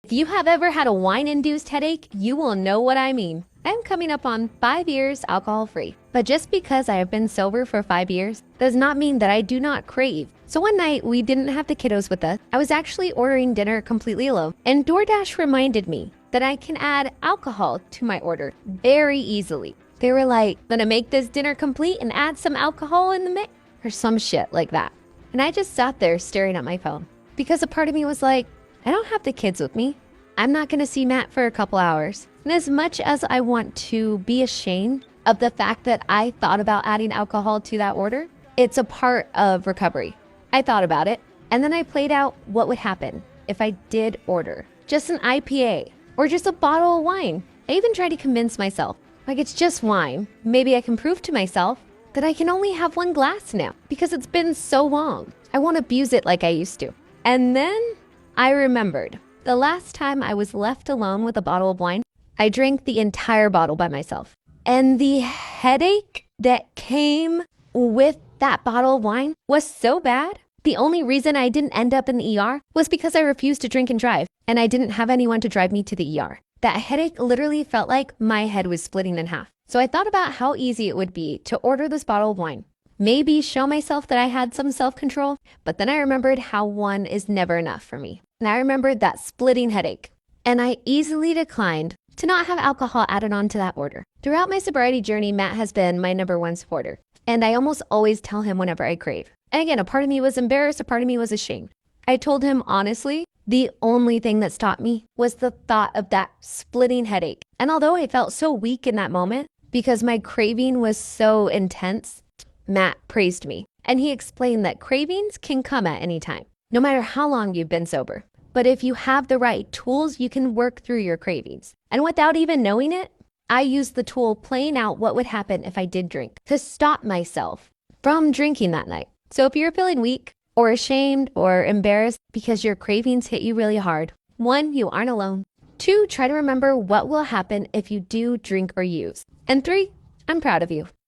If you have ever had a wine-induced headache, you will know what I mean. I'm coming up on 5 years alcohol-free. But just because I have been sober for 5 years does not mean that I do not crave. So one night, we didn't have the kiddos with us. I was actually ordering dinner completely alone, and DoorDash reminded me that I can add alcohol to my order very easily. They were like, gonna make this dinner complete and add some alcohol in the mix, or some shit like that. And I just sat there staring at my phone because a part of me was like, I don't have the kids with me. I'm not gonna see Matt for a couple hours. And as much as I want to be ashamed of the fact that I thought about adding alcohol to that order, it's a part of recovery. I thought about it, and then I played out what would happen if I did order just an IPA or just a bottle of wine. I even tried to convince myself, like, it's just wine. Maybe I can prove to myself that I can only have one glass now because it's been so long. I won't abuse it like I used to. And then I remembered the last time I was left alone with a bottle of wine, I drank the entire bottle by myself. And the headache that came with that bottle of wine was so bad. The only reason I didn't end up in the ER was because I refused to drink and drive, and I didn't have anyone to drive me to the ER. That headache literally felt like my head was splitting in half. So I thought about how easy it would be to order this bottle of wine. Maybe show myself that I had some self-control, but then I remembered how one is never enough for me. And I remembered that splitting headache. And I easily declined to not have alcohol added on to that order. Throughout my sobriety journey, Matt has been my #1 supporter. And I almost always tell him whenever I crave. And again, a part of me was embarrassed, a part of me was ashamed. I told him honestly, the only thing that stopped me was the thought of that splitting headache. And although I felt so weak in that moment, because my craving was so intense, Matt praised me. And he explained that cravings can come at any time, no matter how long you've been sober. But if you have the right tools, you can work through your cravings. And without even knowing it, I used the tool playing out what would happen if I did drink to stop myself from drinking that night. So if you're feeling weak or ashamed or embarrassed because your cravings hit you really hard, 1, you aren't alone. 2, try to remember what will happen if you do drink or use. And 3, I'm proud of you.